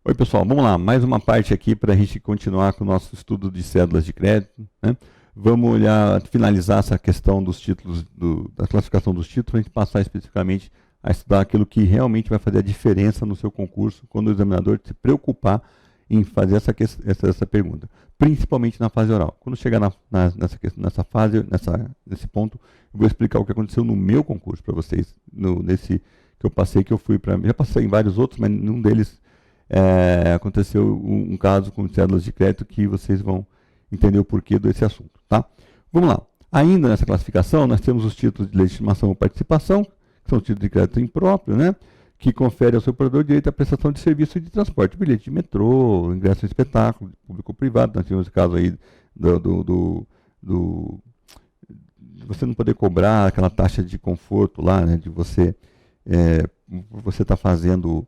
Oi, pessoal, vamos lá, mais uma parte aqui para a gente continuar com o nosso estudo de cédulas de crédito, né? Vamos olhar, finalizar essa questão dos títulos, da classificação dos títulos, para a gente passar especificamente a estudar aquilo que realmente vai fazer a diferença no seu concurso, quando o examinador se preocupar em fazer essa pergunta, principalmente na fase oral. Quando chegar nesse ponto, eu vou explicar o que aconteceu no meu concurso para vocês, nesse que eu passei, já passei em vários outros, mas num deles aconteceu um caso com cédulas de crédito que vocês vão entender o porquê desse assunto, tá? Vamos lá. Ainda nessa classificação, nós temos os títulos de legitimação ou participação, que são títulos de crédito impróprio, né? Que confere ao seu provedor direito à prestação de serviço de transporte, bilhete de metrô, ingresso em espetáculo, público ou privado. Nós tivemos o caso aí de você não poder cobrar aquela taxa de conforto lá, né? De você tá fazendo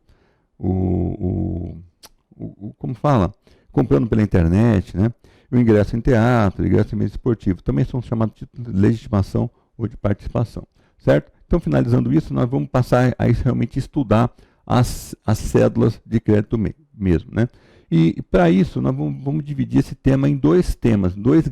como fala? Comprando pela internet, né? O ingresso em teatro, o ingresso em meio esportivo, também são chamados de legitimação ou de participação, certo? Então, finalizando isso, nós vamos passar a realmente estudar as cédulas de crédito mesmo, né? E para isso, nós vamos dividir esse tema em dois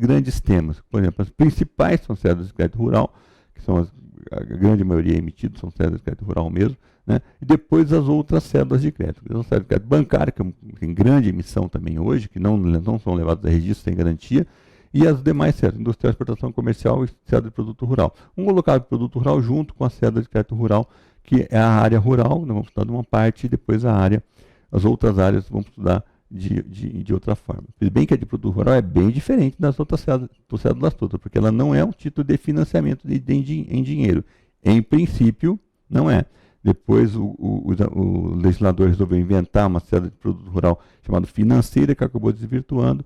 grandes temas. Por exemplo, as principais são cédulas de crédito rural, que são a grande maioria emitidas, são cédulas de crédito rural mesmo, né? E depois as outras cédulas de crédito. As cédulas de crédito bancário, que tem grande emissão também hoje, que não são levadas a registro sem garantia, e as demais cédulas, industrial, exportação comercial e cédula de produto rural. Vamos colocar o produto rural junto com a cédula de crédito rural, que é a área rural, nós vamos estudar de uma parte, e depois as outras áreas vamos estudar de outra forma. Se bem que a de produto rural é bem diferente das outras cédulas todas, porque ela não é um título de financiamento em dinheiro. Em princípio, não é. Depois o legislador resolveu inventar uma cédula de produto rural chamada financeira, que acabou desvirtuando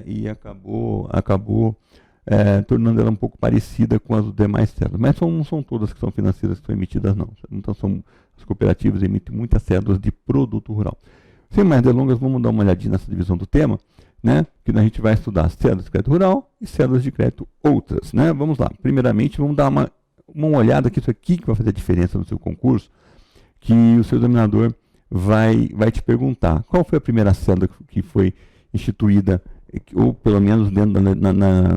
e acabou tornando ela um pouco parecida com as demais cédulas. Mas não são todas que são financeiras que são emitidas, não. Então as cooperativas emitem muitas cédulas de produto rural. Sem mais delongas, vamos dar uma olhadinha nessa divisão do tema, né? Que a gente vai estudar cédulas de crédito rural e cédulas de crédito outras, né? Vamos lá. Primeiramente, vamos dar uma olhada que isso aqui que vai fazer a diferença no seu concurso, que o seu examinador vai te perguntar qual foi a primeira cédula que foi instituída, ou pelo menos dentro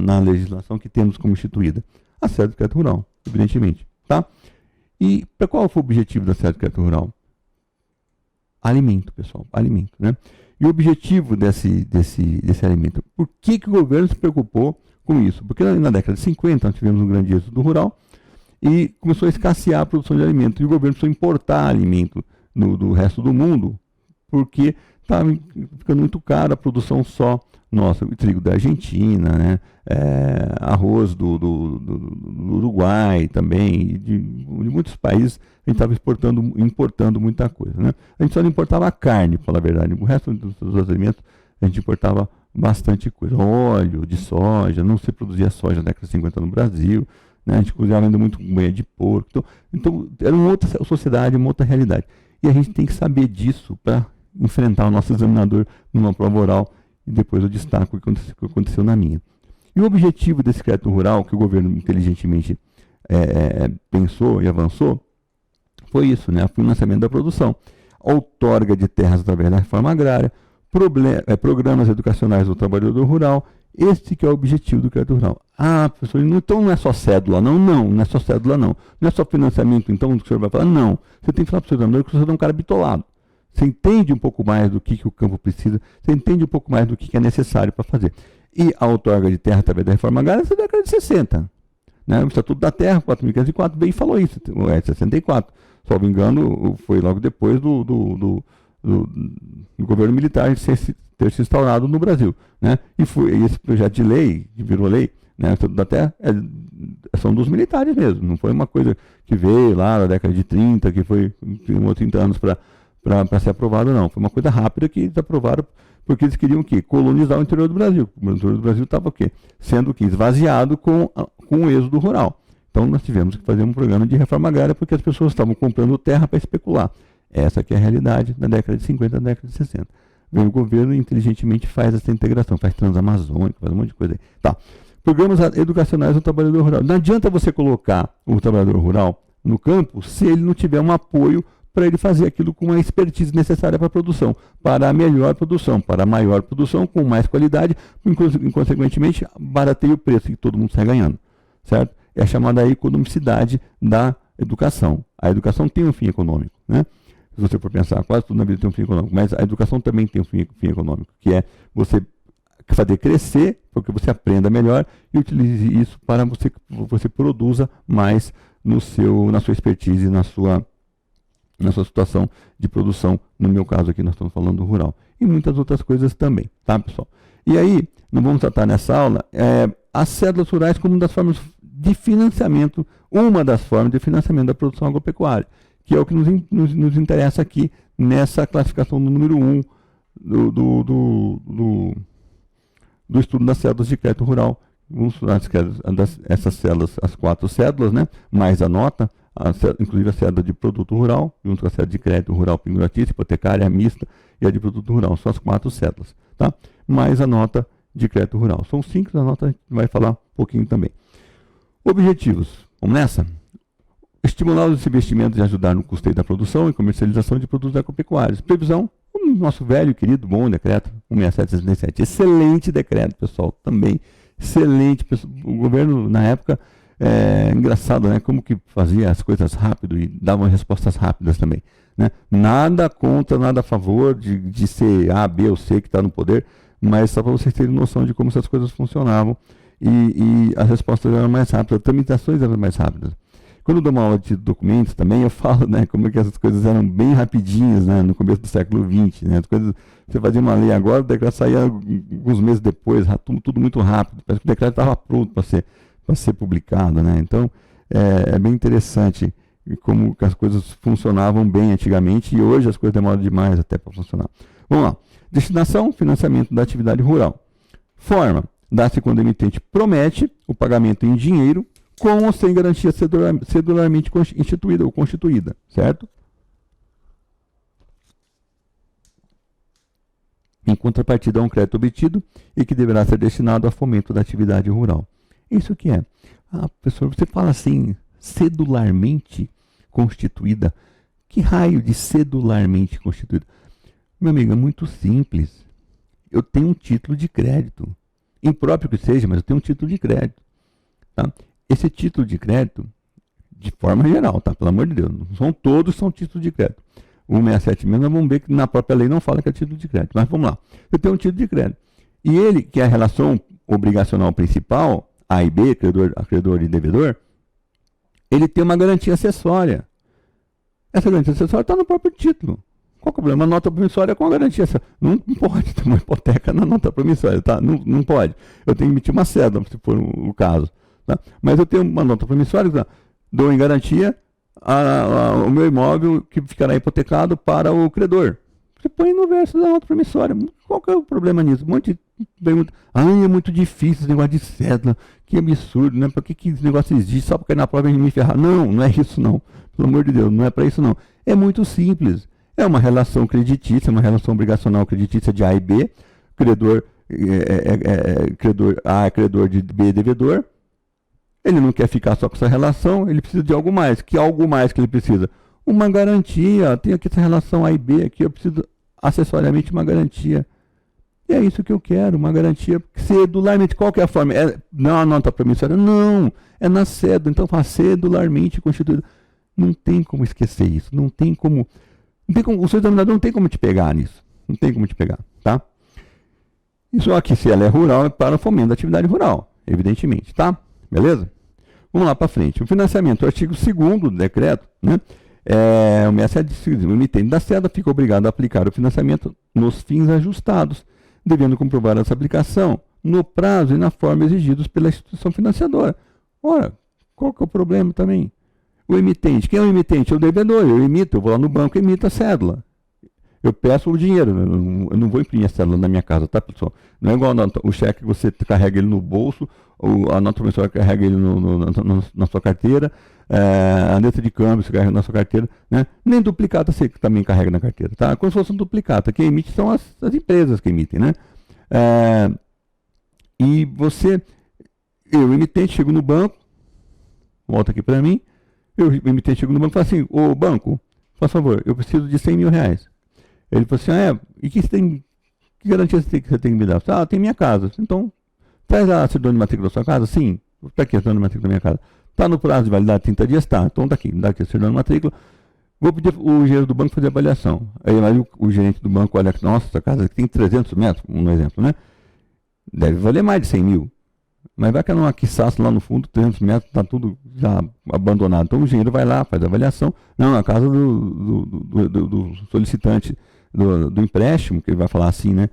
na legislação que temos como instituída. A cédula de crédito rural, evidentemente, tá? E para qual foi o objetivo da cédula de crédito rural? Alimento, pessoal, alimento, né? E o objetivo desse alimento, por que o governo se preocupou com isso? Porque na década de 50 nós tivemos um grande êxodo rural e começou a escassear a produção de alimento. E o governo precisou importar alimento do resto do mundo, porque estava ficando muito caro a produção só nossa. O trigo da Argentina, né? Arroz do Uruguai também, e de muitos países a gente estava importando muita coisa, né? A gente só não importava carne, para falar a verdade. O resto dos alimentos a gente importava bastante coisa. Óleo de soja, não se produzia soja na década de 50 no Brasil, né? A gente cozinhava ainda muito banha de porco. Então era uma outra sociedade, uma outra realidade. E a gente tem que saber disso para enfrentar o nosso examinador numa prova oral, e depois eu destaco o que aconteceu na minha. E o objetivo desse crédito rural, que o governo inteligentemente pensou e avançou, foi isso, né? O financiamento da produção, outorga de terras através da reforma agrária, programas educacionais do trabalhador rural. Esse que é o objetivo do crédito rural. Ah, professor, então não é só cédula, não é só cédula, não é só financiamento, então, que o senhor vai falar? Não, você tem que falar para o seu examinador que você é um cara bitolado. Você entende um pouco mais do que o campo precisa, você entende um pouco mais do que é necessário para fazer. E a outorga de terra através da reforma agrária é da década de 60. Né? O Estatuto da Terra, 4.504, bem falou isso, 64. Só me engano, foi logo depois do governo militar ter se instaurado no Brasil. Né? E esse projeto de lei, que virou lei, né? O Estatuto da Terra, são dos militares mesmo. Não foi uma coisa que veio lá na década de 30, que foi 30 anos para ser aprovado, não. Foi uma coisa rápida que eles aprovaram porque eles queriam o quê? Colonizar o interior do Brasil. O interior do Brasil estava o quê? Sendo o quê? Esvaziado com o êxodo rural. Então nós tivemos que fazer um programa de reforma agrária porque as pessoas estavam comprando terra para especular. Essa que é a realidade da década de 50 e da década de 60. Vem o governo e inteligentemente faz essa integração, faz transamazônica, faz um monte de coisa aí. Tá. Programas educacionais do trabalhador rural. Não adianta você colocar o trabalhador rural no campo se ele não tiver um apoio para ele fazer aquilo com a expertise necessária para a produção, para a melhor produção, para a maior produção, com mais qualidade, e consequentemente barateia o preço e todo mundo sai ganhando, certo? É a chamada economicidade da educação. A educação tem um fim econômico, né? Se você for pensar, quase tudo na vida tem um fim econômico, mas a educação também tem um fim econômico, que é você fazer crescer, porque você aprenda melhor e utilize isso para você produza mais na sua expertise, na sua situação de produção. No meu caso aqui nós estamos falando do rural. E muitas outras coisas também, tá, pessoal? E aí, nós vamos tratar nessa aula as cédulas rurais como uma das formas de financiamento, da produção agropecuária, que é o que nos interessa aqui nessa classificação do número 1 do estudo das cédulas de crédito rural. Vamos estudar essas cédulas, as 4 cédulas, né? Mais a nota, inclusive a cédula de produto rural, junto com a cédula de crédito rural pinguratício, hipotecária, mista e a de produto rural. São as 4 cédulas, tá? Mais a nota de crédito rural. São 5, a nota a gente vai falar um pouquinho também. Objetivos. Vamos nessa? Estimular os investimentos e ajudar no custeio da produção e comercialização de produtos agropecuários. Previsão, o nosso velho, querido, bom decreto 16767. Excelente decreto, pessoal, também. Excelente. O governo, na época, engraçado, né? Como que fazia as coisas rápido e dava respostas rápidas também, né? Nada contra, nada a favor de ser A, B ou C que está no poder, mas só para vocês terem noção de como essas coisas funcionavam e as respostas eram mais rápidas, as tramitações eram mais rápidas. Quando eu dou uma aula de documentos também, eu falo, né, como é que essas coisas eram bem rapidinhas, né, no começo do século XX, né, as coisas, você fazia uma lei agora, o decreto saía alguns meses depois, tudo muito rápido, parece que o decreto estava pronto para ser publicado, né, então é bem interessante como que as coisas funcionavam bem antigamente e hoje as coisas demoram demais até para funcionar. Vamos lá, destinação, financiamento da atividade rural. Forma, dá-se quando o emitente promete o pagamento em dinheiro, com ou sem garantia cedularmente instituída ou constituída, certo? Em contrapartida a um crédito obtido e que deverá ser destinado a fomento da atividade rural. Isso que é? Ah, professor, você fala assim, cedularmente constituída. Que raio de cedularmente constituída? Meu amigo, é muito simples. Eu tenho um título de crédito. Impróprio que seja, mas eu tenho um título de crédito. Tá? Esse título de crédito, de forma geral, tá? Pelo amor de Deus, todos são títulos de crédito. O 167 mesmo, nós vamos ver que na própria lei não fala que é título de crédito. Mas vamos lá. Eu tenho um título de crédito. E ele, que é a relação obrigacional principal, A e B, credor e devedor, ele tem uma garantia acessória. Essa garantia acessória está no próprio título. Qual é o problema? A nota promissória com a garantia acessória. Não pode ter uma hipoteca na nota promissória, tá? Não pode. Eu tenho que emitir uma cédula, se for o caso. Tá? Mas eu tenho uma nota promissória, tá? Dou em garantia o meu imóvel que ficará hipotecado para o credor. Você põe no verso da nota promissória. Qual que é o problema nisso? Um monte de pergunta. É muito difícil esse negócio de cédula. Que absurdo, né? Por que esse negócio existe? Só porque na prova a gente me ferrar. Não é isso não. Pelo amor de Deus, não é para isso não. É muito simples. É uma relação creditícia, uma relação obrigacional creditícia de A e B. Credor A é credor de B é devedor. Ele não quer ficar só com essa relação, ele precisa de algo mais. Que algo mais que ele precisa? Uma garantia. Tem aqui essa relação A e B aqui, eu preciso acessoriamente uma garantia. E é isso que eu quero, uma garantia cedularmente. Qual que é a forma? Não a nota promissória? Não, é na cédula. Então fala cedularmente constituído. Não tem como esquecer isso. Não tem como. O seu examinador não tem como te pegar nisso. Não tem como te pegar, tá? Isso aqui, se ela é rural, é para o fomento da atividade rural, evidentemente, tá? Beleza? Vamos lá para frente. O financiamento, o artigo 2º do decreto, né? O 67 o emitente da cédula fica obrigado a aplicar o financiamento nos fins ajustados, devendo comprovar essa aplicação no prazo e na forma exigidos pela instituição financiadora. Ora, qual que é o problema também? O emitente, quem é o emitente? É o devedor. Eu vou lá no banco e emito a cédula. Eu peço o dinheiro, eu não vou imprimir a cédula na minha casa, tá, pessoal? Não é igual o cheque que você carrega ele no bolso, ou a nota promissória carrega ele na sua carteira, a letra de câmbio você carrega na sua carteira, né? Nem duplicata você também carrega na carteira, tá? Como se fosse um duplicata. Quem emite são as empresas que emitem, né? E eu, emitente, chego no banco, volta aqui para mim, o emitente chega no banco e fala assim, ô banco, Por favor, eu preciso de 100 mil reais. Ele falou assim, e que garantia você tem que me dar? Tem minha casa. Então, traz a certidão de matrícula da sua casa? Sim. Está aqui a certidão de matrícula da minha casa. Está no prazo de validade 30 dias? Tá. Então, está aqui. Me dá aqui a certidão de matrícula. Vou pedir o gerente do banco fazer a avaliação. Aí o gerente do banco olha, nossa, essa casa aqui tem 300 metros, um exemplo, né? Deve valer mais de 100 mil. Mas vai que é numa quiçaça lá no fundo, 300 metros, está tudo já abandonado. Então o engenheiro vai lá, faz a avaliação. Não, a casa do solicitante do empréstimo, que ele vai falar assim, né?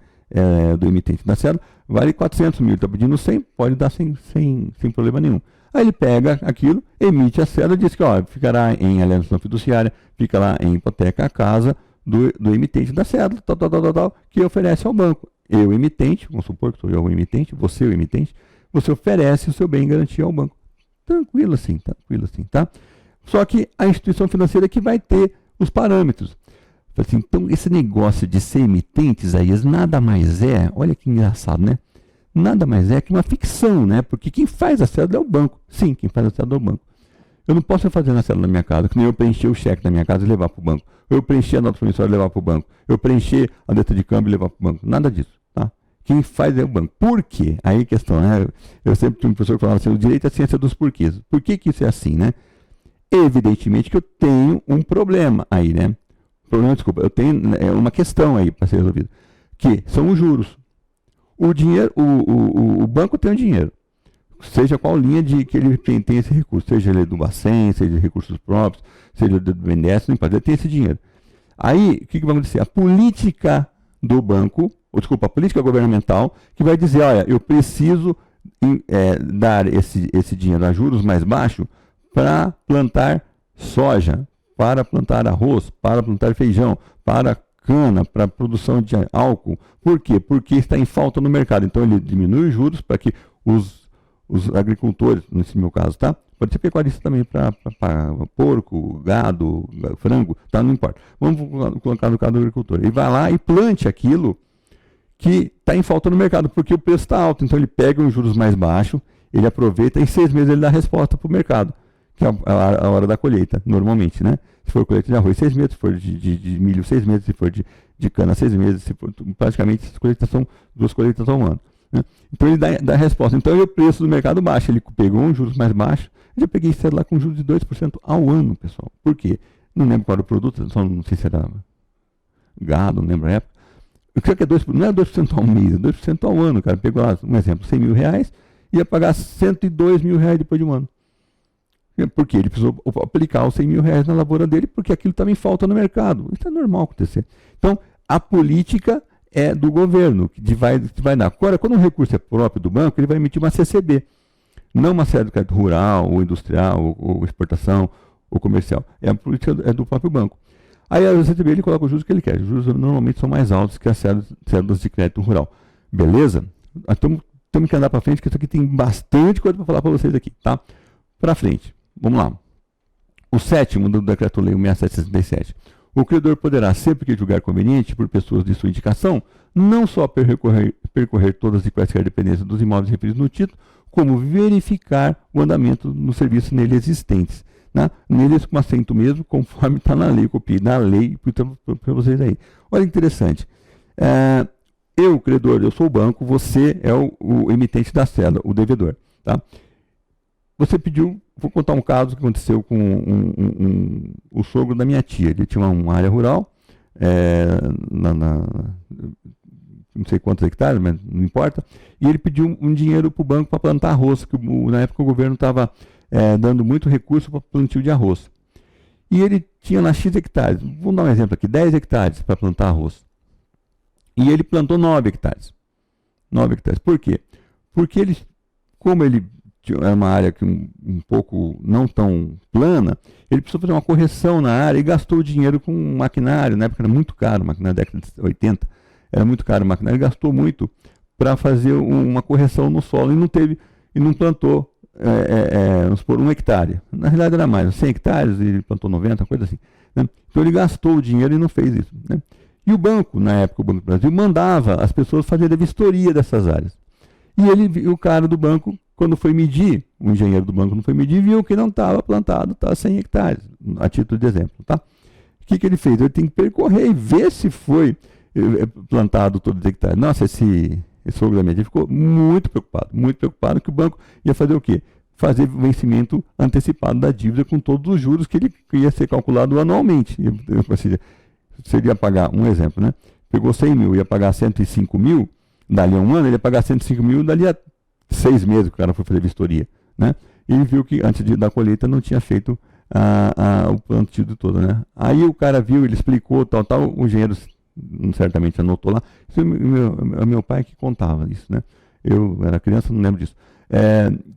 Do emitente da cédula, vale 400 mil. Está pedindo 100, pode dar sem problema nenhum. Aí ele pega aquilo, emite a cédula e diz que ficará em alienação fiduciária, fica lá em hipoteca a casa do emitente da cédula, tal, que oferece ao banco. Eu, emitente, vamos supor que sou eu o emitente, você o emitente, você oferece o seu bem em garantia ao banco. Tranquilo assim, tá? Só que a instituição financeira que vai ter os parâmetros. Assim, então, esse negócio de ser emitente, Isaías, nada mais é, olha que engraçado, né? Nada mais é que uma ficção, né? Porque quem faz a cédula é o banco. Sim, quem faz a cédula é o banco. Eu não posso fazer na cédula da minha casa, que nem eu preencher o cheque da minha casa e levar para o banco. Eu preencher a nota promissória e levar para o banco. Eu preencher a letra de câmbio e levar para o banco. Nada disso, tá? Quem faz é o banco. Por quê? Aí a questão, né? Eu sempre tinha um professor que falava assim, o direito é a ciência dos porquês. Por que isso é assim, né? Evidentemente que eu tenho um problema aí, né? Eu tenho uma questão aí para ser resolvida, que são os juros. O dinheiro, o banco tem o dinheiro, seja qual linha que ele tem esse recurso, seja ele do Bacen, seja de recursos próprios, seja do BNDES, não importa, ele tem esse dinheiro. Aí, o que vai acontecer? A política do banco, a política governamental, que vai dizer, olha, eu preciso dar esse dinheiro a juros mais baixos para plantar soja, para plantar arroz, para plantar feijão, para cana, para produção de álcool. Por quê? Porque está em falta no mercado. Então ele diminui os juros para que os agricultores, nesse meu caso, tá? Pode ser pecuarista também para porco, gado, frango, tá? Não importa. Vamos colocar no caso do agricultor. Ele vai lá e plante aquilo que está em falta no mercado, porque o preço está alto. Então ele pega os juros mais baixos, ele aproveita e em 6 meses ele dá a resposta para o mercado, que é a hora da colheita, normalmente, né? Se for colheita de arroz, 6 meses, se for de milho, 6 meses, se for de cana, 6 meses, se for, praticamente as colheitas são 2 colheitas ao ano, né? Então ele dá a resposta. Então o preço do mercado baixa, ele pegou uns juros mais baixos, eu já peguei cedo lá com juros de 2% ao ano, pessoal. Por quê? Não lembro qual era o produto, só não sei se era gado, não lembro a época. Eu creio que não é 2% ao mês, é 2% ao ano, cara. Pegou lá, um exemplo, 100 mil reais, ia pagar 102 mil reais depois de um ano. Porque ele precisou aplicar os 100 mil reais na lavoura dele, porque aquilo estava em falta no mercado. Isso é normal acontecer. Então, a política é do governo, que vai dar. Agora, quando um recurso é próprio do banco, ele vai emitir uma CCB. Não uma cédula de crédito rural, ou industrial, ou exportação, ou comercial. A política é do próprio banco. Aí a CCB ele coloca os juros que ele quer. Os juros normalmente são mais altos que as cédulas de crédito rural. Beleza? Então, temos que andar para frente, que isso aqui tem bastante coisa para falar para vocês aqui, tá? Para frente. Vamos lá. O 7º do Decreto-Lei 16767. O credor poderá, sempre que julgar conveniente, por pessoas de sua indicação, não só percorrer todas e quaisquer dependências dos imóveis referidos no título, como verificar o andamento nos serviços nele existentes. Né? Neles com acento mesmo, conforme está na lei. Eu copiei na lei para vocês aí. Olha que interessante. Eu, credor, eu sou o banco, você é o emitente da cédula, o devedor. Tá? Você pediu, vou contar um caso que aconteceu com o sogro da minha tia. Ele tinha uma área rural, não sei quantos hectares, mas não importa, e ele pediu um dinheiro para o banco para plantar arroz, que na época o governo estava dando muito recurso para plantio de arroz. E ele tinha lá X hectares, vamos dar um exemplo aqui, 10 hectares para plantar arroz. E ele plantou 9 hectares. 9 hectares. Por quê? Porque como ele era uma área que um pouco não tão plana, ele precisou fazer uma correção na área e gastou o dinheiro com maquinário. Na época era muito caro, maquinário da década de 80, era muito caro o maquinário, ele gastou muito para fazer uma correção no solo e não plantou, vamos supor, 1 hectare. Na realidade era mais, 100 hectares, e ele plantou 90, coisa assim. Né? Então ele gastou o dinheiro e não fez isso. Né? E o banco, na época, o Banco do Brasil, mandava as pessoas fazerem a vistoria dessas áreas. E o cara do banco, quando foi medir, o engenheiro do banco não foi medir, viu que não estava plantado, estava 100 hectares, a título de exemplo. Tá? O que ele fez? Ele tem que percorrer e ver se foi plantado todos os hectares. Nossa, esse sogro da minha tia ficou muito preocupado que o banco ia fazer o quê? Fazer vencimento antecipado da dívida com todos os juros que ia ser calculado anualmente. Ou seja, seria pagar, um exemplo, né? Pegou 100 mil, ia pagar 105 mil, dali a um ano, ele ia pagar 105 mil, dali a 6 meses que o cara foi fazer vistoria, né? E ele viu que antes da colheita não tinha feito o plantio todo, né? Aí o cara viu, ele explicou, tal, o engenheiro certamente anotou lá. Isso é meu pai que contava isso, né? Eu era criança, não lembro disso.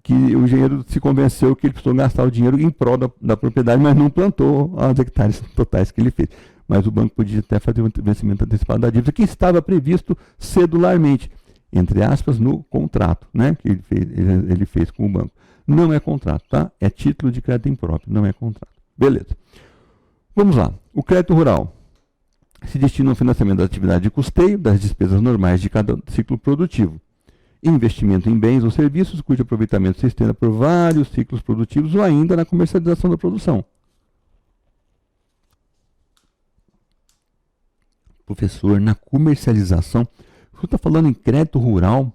Que o engenheiro se convenceu que ele precisou gastar o dinheiro em prol da propriedade, mas não plantou os hectares totais que ele fez. Mas o banco podia até fazer um vencimento antecipado da dívida, que estava previsto cedularmente, entre aspas, no contrato, né? Que ele fez com o banco. Não é contrato, tá? É título de crédito impróprio, não é contrato. Beleza. Vamos lá. O crédito rural se destina ao financiamento da atividade de custeio, das despesas normais de cada ciclo produtivo. Investimento em bens ou serviços cujo aproveitamento se estenda por vários ciclos produtivos ou ainda na comercialização da produção. Professor, na comercialização, você está falando em crédito rural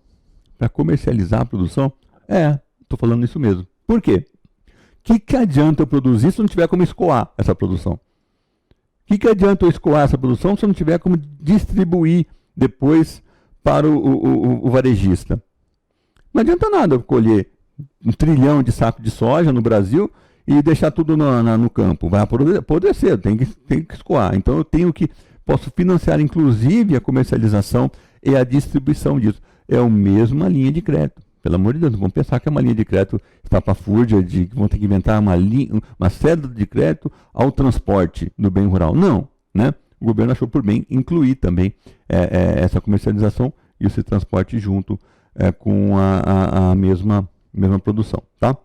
para comercializar a produção? Estou falando isso mesmo. Por quê? O que adianta eu produzir se eu não tiver como escoar essa produção? O que adianta eu escoar essa produção se eu não tiver como distribuir depois para o varejista? Não adianta nada eu colher 1 trilhão de sacos de soja no Brasil e deixar tudo no campo. Vai apodrecer, tem que escoar. Então eu posso financiar inclusive a comercialização e a distribuição disso. É a mesma linha de crédito. Pelo amor de Deus, não vão pensar que é uma linha de crédito estapafúrdia, que vão ter que inventar uma cédula de crédito ao transporte do bem rural. Não, né? O governo achou por bem incluir também essa comercialização e esse transporte junto com a mesma produção, tá?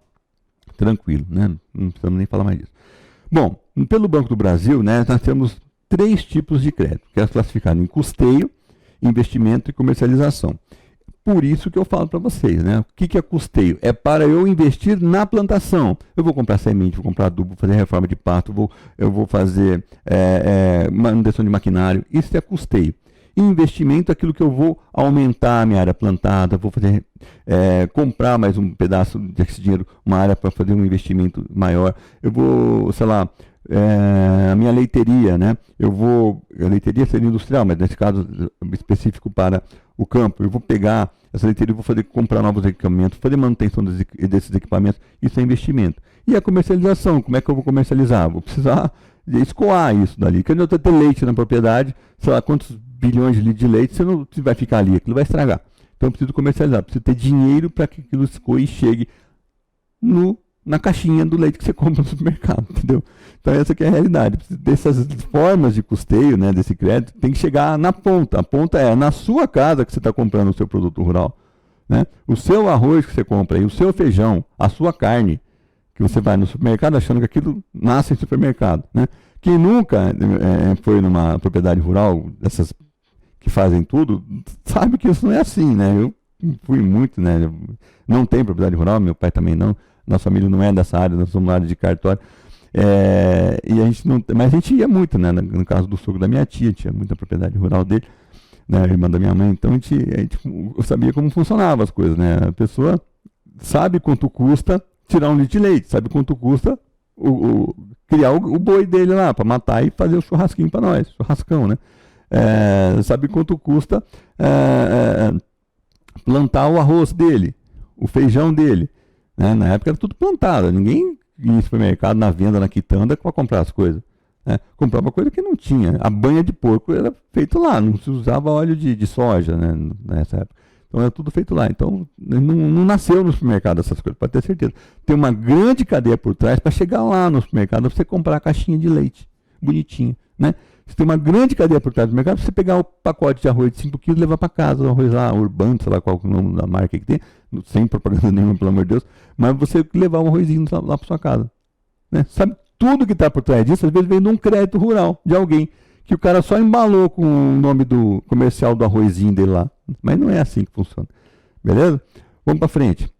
Tranquilo, né? Não precisamos nem falar mais disso. Bom, pelo Banco do Brasil, né, nós temos 3 tipos de crédito, que é classificado em custeio, investimento e comercialização. Por isso que eu falo para vocês, né? O que é custeio? É para eu investir na plantação. Eu vou comprar semente, vou comprar adubo, vou fazer reforma de pasto, eu vou fazer manutenção de maquinário. Isso é custeio. E investimento é aquilo que eu vou aumentar a minha área plantada, vou fazer, comprar mais um pedaço desse dinheiro, uma área para fazer um investimento maior. Eu vou, sei lá, a minha leiteria, né? A leiteria seria industrial, mas nesse caso específico para o campo, eu vou pegar essa leiteria, vou comprar novos equipamentos, fazer manutenção desses equipamentos, isso é investimento. E a comercialização, como é que eu vou comercializar? Vou precisar escoar isso dali. Quando eu ter leite na propriedade, sei lá quantos bilhões de litros de leite, você não vai ficar ali, aquilo vai estragar. Então eu preciso comercializar, preciso ter dinheiro para que aquilo escoe e chegue na caixinha do leite que você compra no supermercado, entendeu? Então essa que é a realidade. Dessas formas de custeio, né, desse crédito, tem que chegar na ponta. A ponta é na sua casa que você está comprando o seu produto rural, né? O seu arroz que você compra, e o seu feijão, a sua carne, que você vai no supermercado achando que aquilo nasce em supermercado, né? Quem nunca foi numa propriedade rural, dessas que fazem tudo, sabe que isso não é assim, né? Eu fui muito, né? Não tem propriedade rural, meu pai também não. Nossa família não é dessa área, nós somos uma área de cartório. E a gente não, mas a gente ia muito, né? No caso do sogro da minha tia, tinha muita propriedade rural dele, né? A irmã da minha mãe, então eu sabia como funcionavam as coisas, né? A pessoa sabe quanto custa tirar 1 litro de leite, sabe quanto custa criar o boi dele lá, para matar e fazer o churrasquinho para nós, churrascão, né? Sabe quanto custa plantar o arroz dele, o feijão dele. Né? Na época era tudo plantado, ninguém ia no supermercado, na venda, na quitanda para comprar as coisas. Né? Comprava coisa que não tinha. A banha de porco era feito lá, não se usava óleo de soja, né? Nessa época. Então era tudo feito lá. Então não nasceu no supermercado essas coisas, pode ter certeza. Tem uma grande cadeia por trás para chegar lá no supermercado para você comprar a caixinha de leite bonitinha. Né? Você tem uma grande cadeia por trás do mercado, você pegar o pacote de arroz de 5 quilos e levar para casa, o arroz lá, urbano, sei lá qual é o nome da marca que tem, sem propaganda nenhuma, pelo amor de Deus, mas você levar um arrozinho lá para sua casa. Né? Sabe, tudo que está por trás disso, às vezes vem de um crédito rural, de alguém, que o cara só embalou com o nome do comercial do arrozinho dele lá. Mas não é assim que funciona. Beleza? Vamos para frente.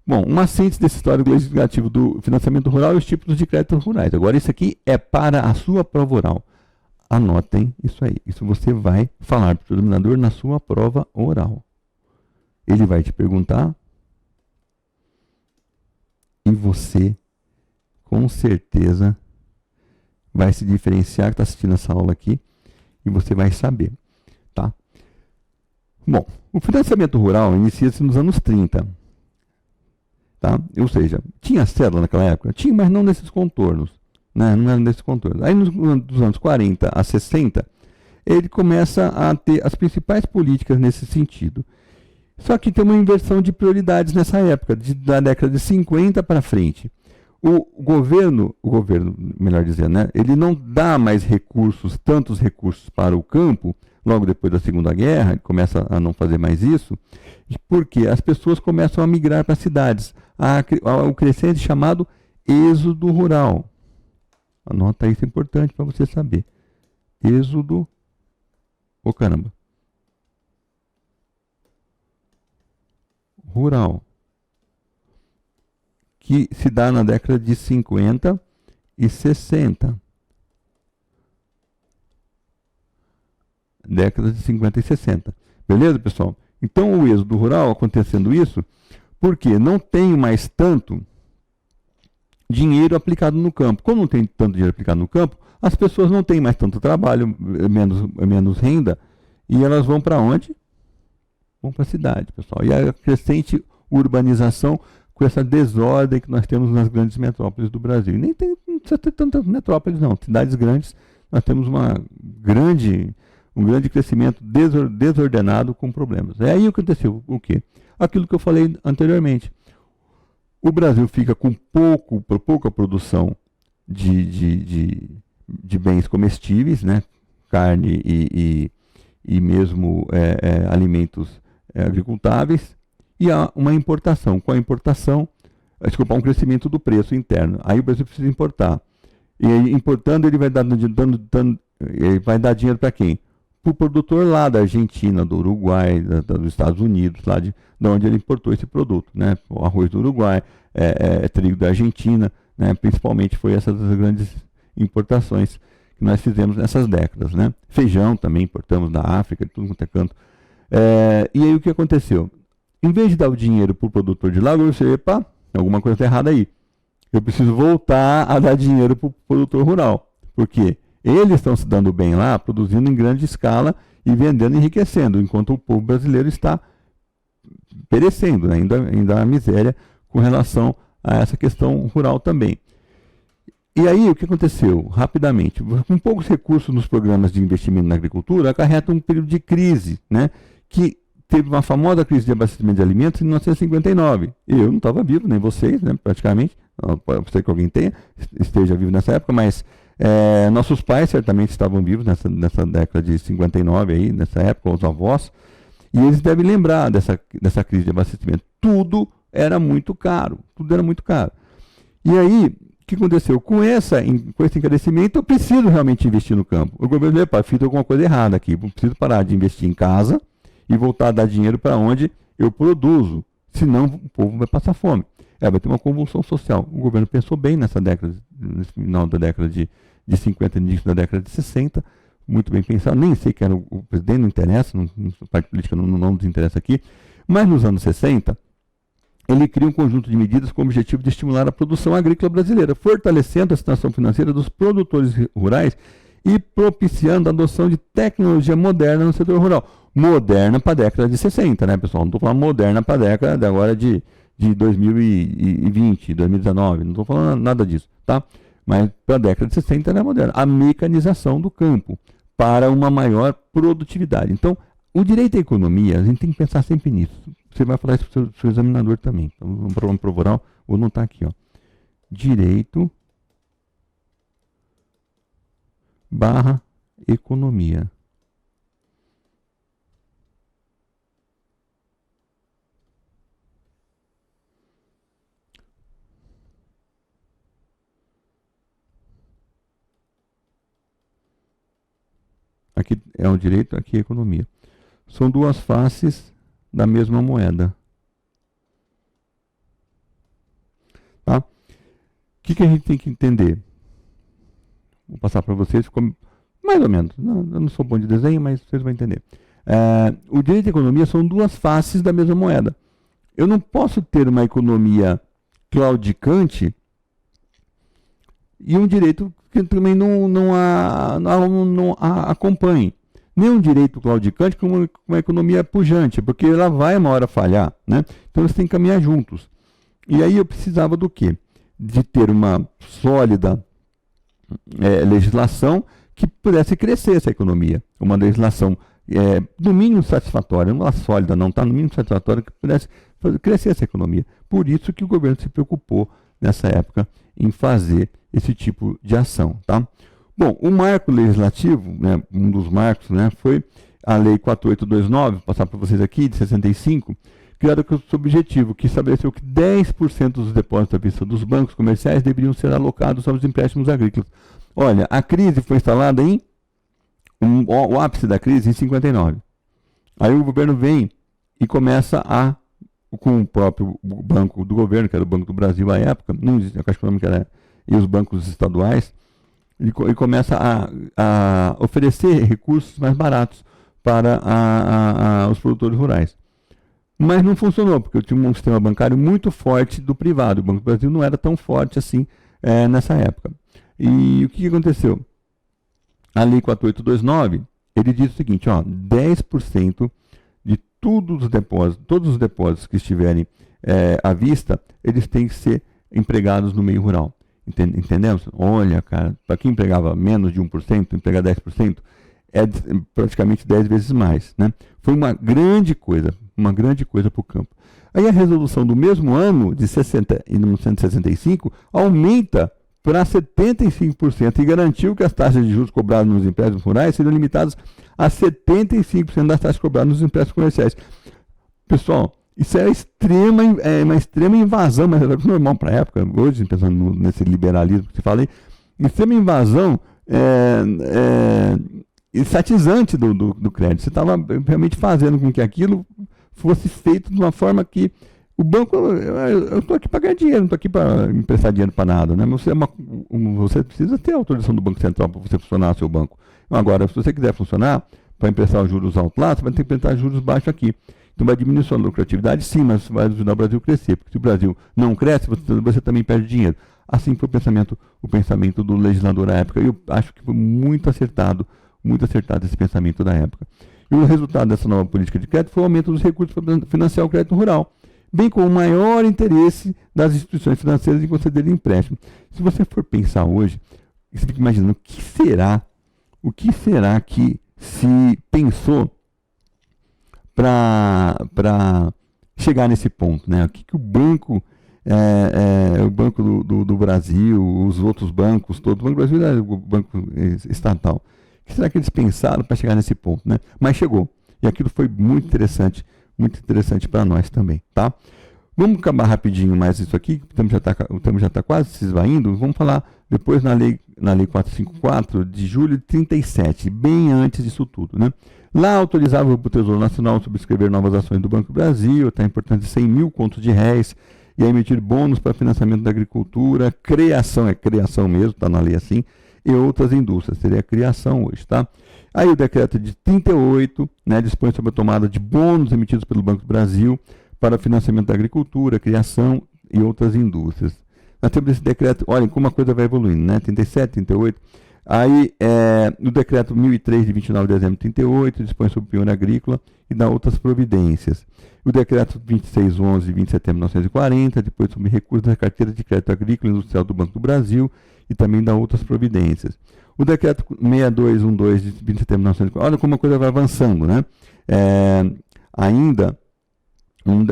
Bom, uma síntese desse histórico legislativo do financiamento rural e os tipos de créditos rurais. Agora, isso aqui é para a sua prova oral. Anotem isso aí. Isso você vai falar para o seu examinador na sua prova oral. Ele vai te perguntar e você, com certeza, vai se diferenciar, que está assistindo essa aula aqui, e você vai saber, tá? Bom, o financiamento rural inicia-se nos anos 30, tá? Ou seja, tinha cédula naquela época? Tinha, mas não nesses contornos, né? Não era nesses contornos. Aí dos anos 40 a 60, ele começa a ter as principais políticas nesse sentido. Só que tem uma inversão de prioridades nessa época, da década de 50 para frente. O governo, melhor dizendo, né, ele não dá mais recursos, tantos recursos para o campo, logo depois da Segunda Guerra, ele começa a não fazer mais isso, porque as pessoas começam a migrar para as cidades. Há o crescente chamado êxodo rural. Anota isso, é importante para você saber. Êxodo, ô caramba, rural, que se dá na década de 50 e 60. Décadas de 50 e 60. Beleza, pessoal? Então, o êxodo rural acontecendo isso, porque não tem mais tanto dinheiro aplicado no campo. Como não tem tanto dinheiro aplicado no campo, as pessoas não têm mais tanto trabalho, menos renda, e elas vão para onde? Vão para a cidade, pessoal. E a crescente urbanização com essa desordem que nós temos nas grandes metrópoles do Brasil. E nem tem, não precisa ter tantas metrópoles, não. Cidades grandes, nós temos um grande crescimento desordenado com problemas. É aí o que aconteceu. O quê? Aquilo que eu falei anteriormente. O Brasil fica com pouca produção de bens comestíveis, né? Carne e mesmo alimentos agricultáveis, e há uma importação. Com a importação, um crescimento do preço interno. Aí o Brasil precisa importar. E aí, importando, ele vai dar dinheiro para quem? Para o produtor lá da Argentina, do Uruguai, dos Estados Unidos, lá de onde ele importou esse produto, né? O arroz do Uruguai, trigo da Argentina, né? Principalmente foi essas as grandes importações que nós fizemos nessas décadas, né? Feijão também importamos da África, de tudo quanto é canto. E aí o que aconteceu? Em vez de dar o dinheiro para o produtor de lá, eu pensei, epa, alguma coisa está errada aí. Eu preciso voltar a dar dinheiro para o produtor rural. Por quê? Eles estão se dando bem lá, produzindo em grande escala e vendendo, enriquecendo, enquanto o povo brasileiro está perecendo, né? ainda há miséria com relação a essa questão rural também. E aí, o que aconteceu? Rapidamente, com poucos recursos nos programas de investimento na agricultura, acarreta um período de crise, né? Que teve uma famosa crise de abastecimento de alimentos em 1959. Eu não estava vivo, nem vocês, né, praticamente. Pode ser que alguém esteja vivo nessa época, mas nossos pais certamente estavam vivos nessa década de 59, aí, nessa época, os avós, e eles devem lembrar dessa crise de abastecimento. Tudo era muito caro, E aí, o que aconteceu? Com esse encarecimento, eu preciso realmente investir no campo. O governo falou, fiz alguma coisa errada aqui, eu preciso parar de investir em casa e voltar a dar dinheiro para onde eu produzo, senão o povo vai passar fome. Vai ter uma convulsão social. O governo pensou bem nesse final da década de 50, início da década de 60, muito bem pensado, nem sei quem era o presidente, não interessa, a parte política não nos interessa aqui, mas nos anos 60, ele cria um conjunto de medidas com o objetivo de estimular a produção agrícola brasileira, fortalecendo a situação financeira dos produtores rurais e propiciando a adoção de tecnologia moderna no setor rural. Moderna para a década de 60, né, pessoal? Não estou falando moderna para a década agora de 2020, 2019, não estou falando nada disso, tá? Mas para a década de 60 era moderna. A mecanização do campo para uma maior produtividade. Então, o direito à economia, a gente tem que pensar sempre nisso. Você vai falar isso para o seu examinador também. Então, vamos para uma prova oral, vou anotar aqui, ó. Direito / economia. Aqui é o direito, aqui é a economia. São duas faces da mesma moeda. Tá? O que a gente tem que entender? Vou passar para vocês, ficou Mais ou menos. Não, eu não sou bom de desenho, mas vocês vão entender. O direito e a economia são duas faces da mesma moeda. Eu não posso ter uma economia claudicante e um direito que também não a acompanhe. Nem um direito claudicante como uma economia pujante, porque ela vai uma hora falhar, né? Então eles têm que caminhar juntos. E aí eu precisava do quê? De ter uma sólida legislação que pudesse crescer essa economia. Uma legislação no mínimo satisfatória, não é sólida não, tá? No mínimo satisfatória que pudesse crescer essa economia. Por isso que o governo se preocupou nessa época em fazer esse tipo de ação, tá? Bom, o marco legislativo, né, um dos marcos, né, foi a Lei 4829, vou passar para vocês aqui, de 65, criada com esse objetivo, que estabeleceu que 10% dos depósitos à vista dos bancos comerciais deveriam ser alocados aos empréstimos agrícolas. Olha, a crise foi instalada o ápice da crise em 59. Aí o governo vem e começa com o próprio banco do governo, que era o Banco do Brasil à época, não existia a Caixa Econômica, era, e os bancos estaduais, e começa a oferecer recursos mais baratos para os produtores rurais. Mas não funcionou, porque eu tinha um sistema bancário muito forte do privado. O Banco do Brasil não era tão forte assim nessa época. E o que aconteceu? A Lei 4829, ele diz o seguinte, 10% de todos os depósitos que estiverem à vista, eles têm que ser empregados no meio rural. Entendemos? Olha, cara, para quem empregava menos de 1%, empregar 10%, é praticamente 10 vezes mais, né? Foi uma grande coisa para o campo. Aí a resolução do mesmo ano, de 1965, aumenta para 75% e garantiu que as taxas de juros cobradas nos empréstimos rurais seriam limitadas a 75% das taxas cobradas nos empréstimos comerciais. Pessoal, isso é uma extrema invasão, mas era normal para a época, hoje, pensando nesse liberalismo que se fala aí, extrema invasão estatizante do crédito. Você estava realmente fazendo com que aquilo fosse feito de uma forma que o banco, eu estou aqui para ganhar dinheiro, não estou aqui para emprestar dinheiro para nada, né? Você precisa ter a autorização do Banco Central para você funcionar o seu banco. Agora, se você quiser funcionar, para emprestar os juros altos lá, você vai ter que emprestar juros baixos aqui. Então vai diminuir sua lucratividade, sim, mas vai ajudar o Brasil a crescer. Porque se o Brasil não cresce, você também perde dinheiro. Assim foi o pensamento do legislador à época. E eu acho que foi muito acertado esse pensamento da época. E o resultado dessa nova política de crédito foi o aumento dos recursos para financiar o crédito rural, bem como o maior interesse das instituições financeiras em conceder empréstimo. Se você for pensar hoje, você fica imaginando o que será que se pensou para chegar nesse ponto, né? O que o banco, o Banco do Brasil, os outros bancos, todos, o Banco do Brasil é o banco estatal. O que será que eles pensaram para chegar nesse ponto, né? Mas chegou. E aquilo foi muito interessante para nós também, tá? Vamos acabar rapidinho mais isso aqui, o tempo já está quase se esvaindo. Vamos falar depois na lei 454 de julho de 37, bem antes disso tudo, né? Lá autorizava o Tesouro Nacional a subscrever novas ações do Banco do Brasil, até a importância de 100 mil contos de réis, e a emitir bônus para financiamento da agricultura, criação mesmo, está na lei assim, e outras indústrias, seria a criação hoje, tá? Aí o decreto de 38, né, dispõe sobre a tomada de bônus emitidos pelo Banco do Brasil para financiamento da agricultura, criação e outras indústrias. Nós temos esse decreto, olhem como a coisa vai evoluindo, né? 37, 38. Aí, o decreto 1003, de 29 de dezembro de 38, dispõe sobre o penhor agrícola e dá outras providências. O decreto 2611, de 20 de setembro de 1940, depois sobre recurso da carteira de crédito agrícola e industrial do Banco do Brasil e também dá outras providências. O decreto 6212, de 20 de setembro de 1940, olha como a coisa vai avançando, né? Ainda,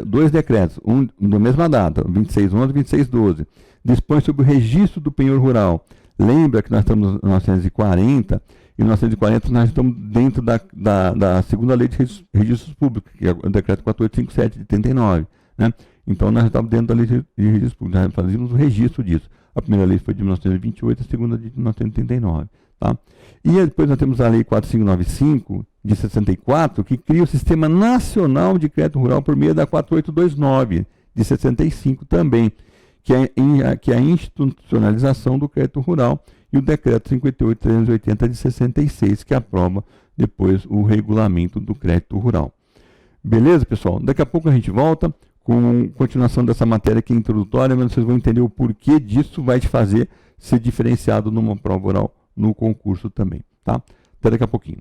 dois decretos, um da mesma data, 2611 e 2612, dispõe sobre o registro do penhor rural. Lembra que nós estamos em 1940, e em 1940 nós estamos dentro da segunda lei de registros públicos, que é o decreto 4857 de 39, né? Então nós estamos dentro da lei de registros públicos, nós fazíamos o registro disso. A primeira lei foi de 1928, a segunda de 1939, tá? E depois nós temos a lei 4595 de 64, que cria o Sistema Nacional de Crédito Rural por meio da 4829 de 65 também, que é a institucionalização do crédito rural e o decreto 58.380 de 66, que aprova depois o regulamento do crédito rural. Beleza, pessoal? Daqui a pouco a gente volta com continuação dessa matéria aqui introdutória, mas vocês vão entender o porquê disso vai te fazer ser diferenciado numa prova oral no concurso também, tá? Até daqui a pouquinho.